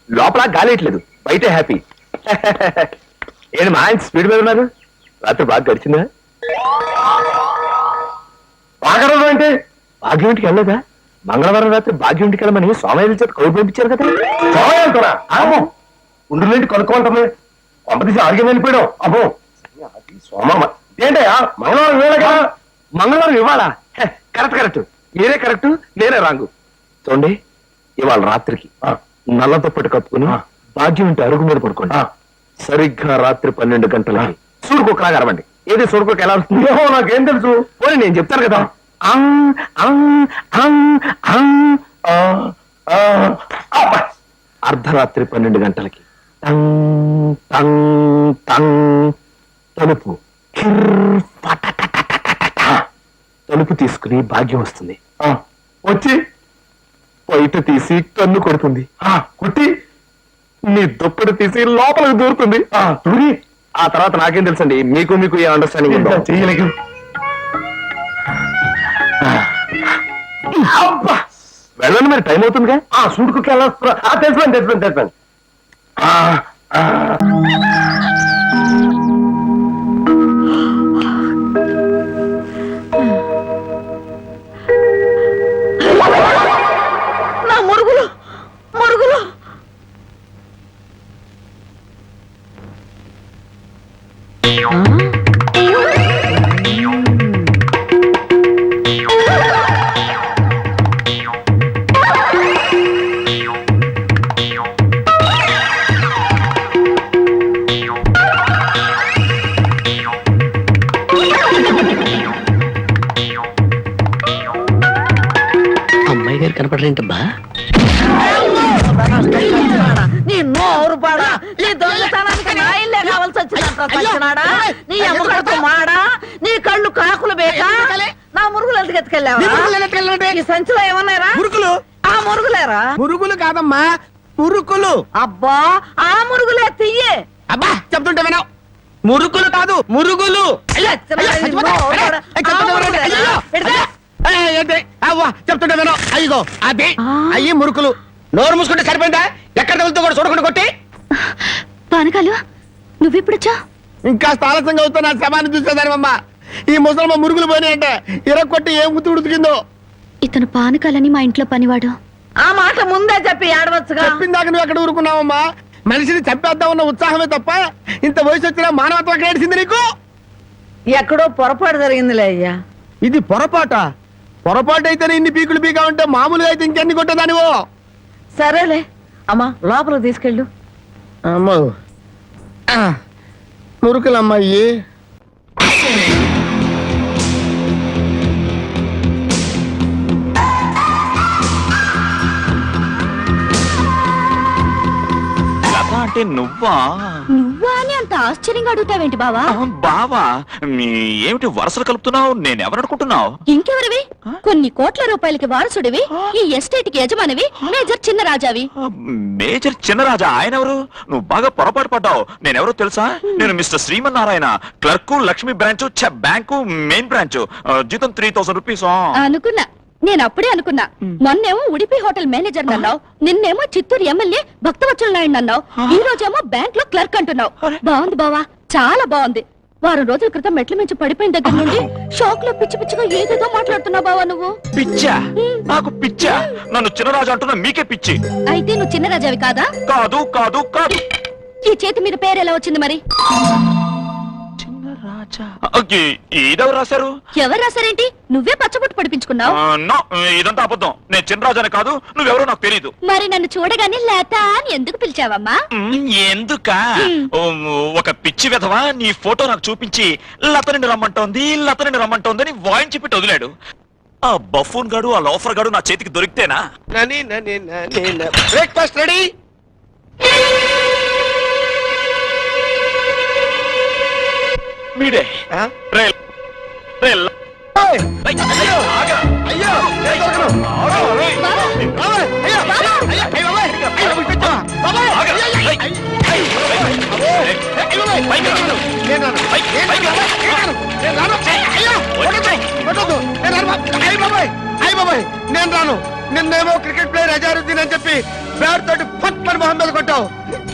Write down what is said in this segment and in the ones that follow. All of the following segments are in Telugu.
లోపల గాలేయట్లేదు, బయట హ్యాపీ. ఏంటి మా ఆయన స్పీడ్ మీద ఉన్నారు? రాత్రి బాగా గడిచిందా? భాగ్యరాజు అంటే భాగ్యంటికి వెళ్ళదా? మంగళవారం రాత్రి భాగ్యంటికి వెళ్ళమని సోమయ్య చేత కౌరు పంపించారు కదా. సోమయ్య ఉండులేంటి కనుక్కోమంటామే, పంపతీసి ఆర్గ్యం వెళ్ళిపోయాడు. అమ్మో సోమమ్మ ఏంటయ్యా, మంగళవారం ఇవ్వాలగా? మంగళవారం ఇవ్వాలా? కరెక్ట్ కరెక్ట్, మీరే కరెక్ట్, నేనే రాంగు. చూడండి, ఇవాళ రాత్రికి నల్ల దుప్పటి కప్పుకుని భాగ్యం ఇంటి అరుగు మీద పడుకోండి. సరిగ్గా రాత్రి 12 గంటలకి సూడుకోకలాగా అరవండి. ఏది సూడుకోక ఎలా వస్తుంది? నాకేం తెలుసు, పోనీ నేను చెప్తాను కదా. అర్ధరాత్రి 12 గంటలకి టంగ్ టంగ్ టంగ్ తలుపు తలుపు తీసుకుని భాగ్యం వస్తుంది. వచ్చి బయట తీసి కన్ను కొడుతుంది. కొట్టి నీ దుప్పటి తీసి లోపలికి దూరుతుంది. దూరి ఆ తర్వాత నాకేం తెలుసండి, మీకు మీకు ఏ అండర్స్టాండింగ్ చేయలేదు. వెళ్ళండి, మరి టైం అవుతుందిగా. సూడుకుకి ఎలా వస్తున్నా? తెలుసు. నా మురుగులు మురుగులు. అమ్మాయి గారు కనపడరేంటబ్బా? నీ నోరు పాడా, నీ దొంగతనానికి నా ఇల్లే కావాల్సి వచ్చినాడా? నీ అమ్మకడుకు మాడా, నీ కళ్ళు కాకులు బేకా. నా మురుగులు ఎందుకు ఎత్తుకెళ్ళావా? ఈ సంచిలో ఏమన్నారా? మురుగులు. ఆ మురుగులేరా? మురుగులు కాదమ్మా, మురుకులు. అబ్బా, ఆ మురుగులే తియ్యే. అబ్బా చెప్తుంటే వినావు. మురుకులు కాదు, మురుగులు. చెప్తుంటే వినావు. అయ్యో అదే అయ్యి మురుకులు. నోరు మూసుకుంటే సరిపోయిందా? ఎక్కడ తగులుతో కూడా చూడకుండా కొట్టి. పానకాలు నువ్వెప్పుడొచ్చా? ఇంకా ఆలస్యంగా అవుతా నా శవాన్ని చూసేదానివమ్మ. ఈ ముసలమ్మ మురుగులు పోయినాయంటే ఇరక్కొట్టి ఏం గుర్తు ఉడుతుకిందో. ఇతను పానకాలని మా ఇంట్లో పనివాడు. ఆ మాట ముందే చెప్పి ఆడవచ్చుగా. చెప్పిందాక నువ్వు ఎక్కడ ఊరుకున్నావమ్మా? మనిషిని చంపేద్దాం ఉన్న ఉత్సాహమే తప్ప ఇంత వయసు వచ్చినా మానవత్వం ఎక్కడ ఏడిసింది నీకు? ఎక్కడో పొరపాటు జరిగిందిలే అయ్యా. ఇది పొరపాట? పొరపాటు అయితేనే ఇన్ని పీకులు పీకా ఉంటే మామూలుగా అయితే ఇంకెన్ని కొట్టేదానివో. సరేలే అమ్మా, లోపలికి తీసుకెళ్ళు. అమ్మో మురుకులమ్మాయి. అంటే నువ్వా? నువ్వా అని అంత ఆశ్చర్యంగా అడుగుతావేంటి బావా? బావా ఏమిటి వరుసలు కలుపుతున్నావు? నేనెవరనుకుంటున్నావు? ఇంకెవరివి? కొన్ని కోట్ల రూపాయలకి వారసుడివి, ఈ ఎస్టేట్ కి యజమానివి, మేజర్ చిన్నరాజావి. మేజర్ చిన్నరాజా? ఆయన ఎవరు? నువ్వు బాగా పొరపాటు పడ్డావు. నేనెవరో తెలుసా? నేను mister Srimannarayana, clerk, Lakshmi branch, bank main branch. జీతం 3000 రూపీస్. అనుకున్నా, నేను అప్పుడే అనుకున్నా. మొన్నేమో ఉడిపి హోటల్ మేనేజర్ అన్నావు, నిన్నేమో చిత్తూరు ఎమ్మెల్యే భక్తవత్సల నాయుడు అన్నావు, ఈ రోజేమో బ్యాంక్ లో క్లర్క్ అంటున్నావు. బాగుంది బావా, చాలా బాగుంది. వారం రోజుల క్రితం మెట్ల మించి పడిపోయిన దగ్గర నుండి షాక్ లో పిచ్చి పిచ్చిగా ఏదేదో మాట్లాడుతున్నావు బావా నువ్వు. పిచ్చా? నాకు పిచ్చా? నన్ను చిన్నరాజు అంటున్నా, మీకే పిచ్చి. అయితే నువ్వు చిన్నరాజావి కాదా? కాదు కాదు కాదు. ఈ చేతి మీద పేరు ఎలా వచ్చింది మరి? ఇదెవరు రాశారు? ఎవరు రాశారేంటి? నువ్వే పచ్చబొట్టు పడిపించుకున్నావు. ఇదంతా అబద్ధం. నేను చిన్నరాజాని కాదు, నువ్వెవరో నాకు తెలీదు. మరి నన్ను చూడగానే లేత అని ఎందుకు పిలిచావమ్మా? ఎందుక? ఒక పిచ్చి విధవా నీ ఫోటో నాకు చూపించి లతని రమ్మంటోంది అని వాయించి పెట్టి వదిలాడు. ఆ బఫూన్ గాడు, ఆ లోఫర్ గాడు నా చేతికి దొరికితేనా? Breakfast ready. మీడే బాబాయ్ నేను రాను. నిన్నేమో క్రికెట్ ప్లేయర్ అజారుద్దీన్ అని చెప్పి బ్యాట్ తోటి పక్కన మొహం మీద కొట్టావు.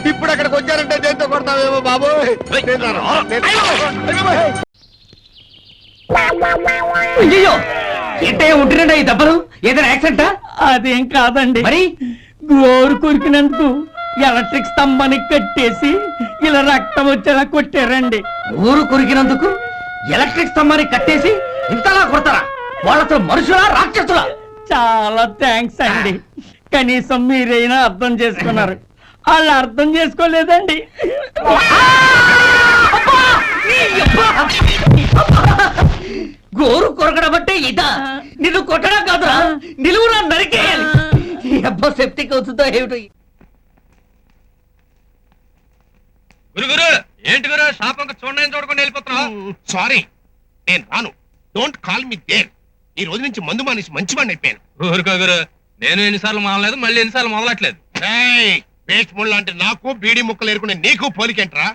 ఇప్పుడు అక్కడికి వచ్చారంటే దేంతో కొడతావేమో బాబోయ్. నేను రాను. అయ్యో ఏంటయ్యా ఉంటున్నాడా ఈ దెబ్బలు? ఏదైనా యాక్సిడెంటా? అదేం కాదండి, మరి గోరు కొరికినందుకు ఎలక్ట్రిక్ స్తంభానికి కట్టేసి ఇలా రక్తం వచ్చేలా కొట్టారండి. ఊరు కొరికినందుకు ఎలక్ట్రిక్ స్తంభాన్ని కట్టేసి ఇంతలా కొడతారా? వాళ్ళతో మనుషులా రాక్షసులా? చాలా థ్యాంక్స్ అండి, కనీసం మీరైనా అర్థం చేసుకున్నారు. వాళ్ళు అర్థం చేసుకోలేదండి. గోరు కొరకడం అంటే ఇదా? నిన్ను కొట్టడం కాదురా, నిలువురా నరికేయాలి. అబ్బా సెప్టిక్ అవుతుందో ఏమిటో. గురు ఏంటి గురు శాపంగా చూడండి చూడకుండా వెళ్ళిపోతున్నావు? సారీ నేను రాను. Don't call me there. ఈ రోజు నుంచి మందు మానేసి మంచి వాడిని అయిపోయాను. ఊరుకో గురు, నేను ఎన్నిసార్లు మానలేదు, మళ్ళీ ఎన్నిసార్లు మొదలట్లేదు. పేస్ట్ లాంటి నాకు బీడీ ముక్కలు ఏరుకునే నీకు పోలికేంట్రా?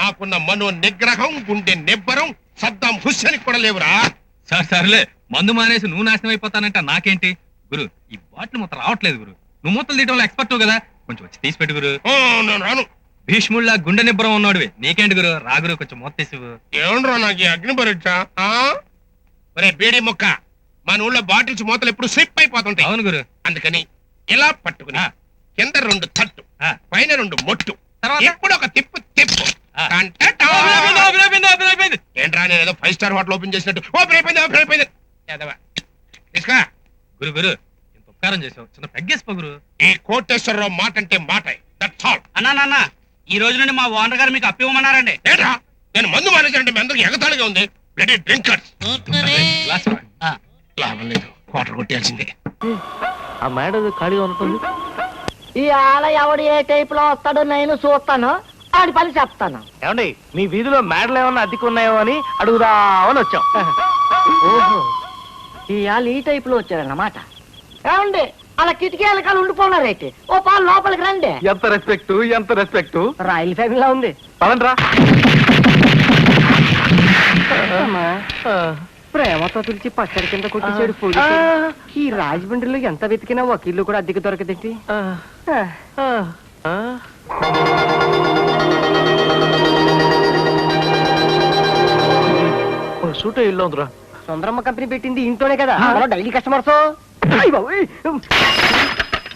నాకున్న మనో నిగ్రహం, గుండె నిబ్బరం సద్దాం హుస్సేన్ కూడా లేవురా. సర్లే మందు మానేసి నువ్వు నాశనం అయిపోతానంట నాకేంటి గురు? ఈ బాటిల్ మొత్తం రావట్లేదు గురు. నువ్వు మొత్తం తీయటంలో ఎక్స్పర్ట్ కదా, కొంచెం వచ్చి తీసి పెట్టు గురు. నేను రాను. భీష్ముళ్ళ గుండె నిబ్బరం ఉన్నాడువి, నీకేంటి గురు? రాగురు కొంచెం మొత్తం తీసివు. ఏమన్నా నాకు అగ్ని పరీక్ష? ఒరే బీడీ ముక్క, మన ఊళ్ళో బాటిల్స్ మూతలు ఎప్పుడు స్లిప్ అయిపోతుంటాయి. అవును గురు. అందుకని ఇలా పట్టుకుని కింద 2 తట్టు, పైన 2 మొట్టు, తర్వాత? ఇప్పుడు ఒక తిప్పు తిప్పు. ఏంట్రా నేను ఏదో 5 స్టార్ హోటల్ ఓపెన్ చేసినట్టు ఓపెన్ అయిపోయింది. తీసుకా గురు గురు ఇంత ఉపకారం చేసావు, చిన్న పెగ్గేసిపో గురు. ఈ కోటేశ్వరరావు మాట అంటే మాట. That's all. అన్నా ఈ రోజు నుండి మా ఓనర్ గారు మీకు అప్పివ్వమన్నారండి. ఏంట్రా నేను మందు మానేసానంటే మీ అందరికి ఎగతాళిగా ఉంది. Bloody drinkers. లాభం లేదు, క్వార్టర్ కొట్టేయాల్సిందే. ఆ మేడం ఖాళీగా ఉంటుంది. ఈ ఆల ఎవడు ఏ టైప్ లో వస్తాడో నేను చూస్తాను, ఆడి పని చెప్తాను. ఏమండి మీ వీధిలో మేడలు ఏమన్నా అద్దెకు ఉన్నాయో అని అడుగుదామని వచ్చాం. ఓహో, ఈ ఆలు ఈ టైప్ లో వచ్చారన్నమాట. ఏమండి అలా కిటికీ ఎలకాలు ఉండిపోన్నారైతే ఓ పాలు లోపలికి రండి. ఎంత రెస్పెక్ట్. రాయల్ ఫ్యామిలీలా ఉంది. పదండ్రా. ప్రేమతో తులిచి పచ్చడి కింద కొట్టించాడు పోలీసు. ఈ రాజమండ్రిలో ఎంత వెతికినా వకీళ్ళు కూడా అద్దెకి దొరకదేంటి? సూట ఇల్లు ఉందిరా. సుందరమ్మ కంపెనీ పెట్టింది ఇంట్లోనే కదా, డైలీ కస్టమర్స్.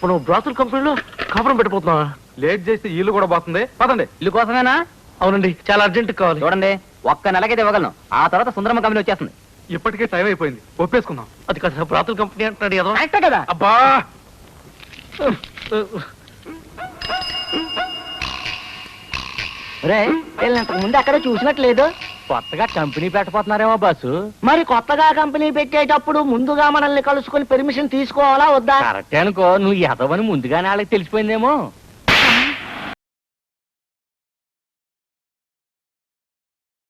మనం బ్రాతుల కంపెనీలో కాపురం పెట్టిపోతున్నావా? లేట్ చేస్తే ఇల్లు కూడా పోతుంది. పదండి. ఇల్లు కోసమేనా? అవునండి, చాలా అర్జెంట్ కావాలి. చూడండి, ఒక్క నెలకైతే ఇవ్వగలను, ఆ తర్వాత సుందరమ్మ కంపెనీ వచ్చేస్తుంది. ఇప్పటికే టైం అయిపోయింది, ఒప్పేసుకుందాం. అది కాదు, బ్రాతుల కంపెనీ అంటున్నాడు కదా. కరెక్టే కదా? అబ్బా వీళ్ళంతకు ముందు అక్కడ చూసినట్లేదు. కొత్తగా కంపెనీ పెట్టబోతున్నారేమో బాసు. మరి కొత్తగా కంపెనీ పెట్టేటప్పుడు ముందుగా మనల్ని కలుసుకుని పర్మిషన్ తీసుకోవాలా వద్దా? కరెక్టే అనుకో, నువ్వు ఎదవని ముందుగానే వాళ్ళకి తెలిసిపోయిందేమో.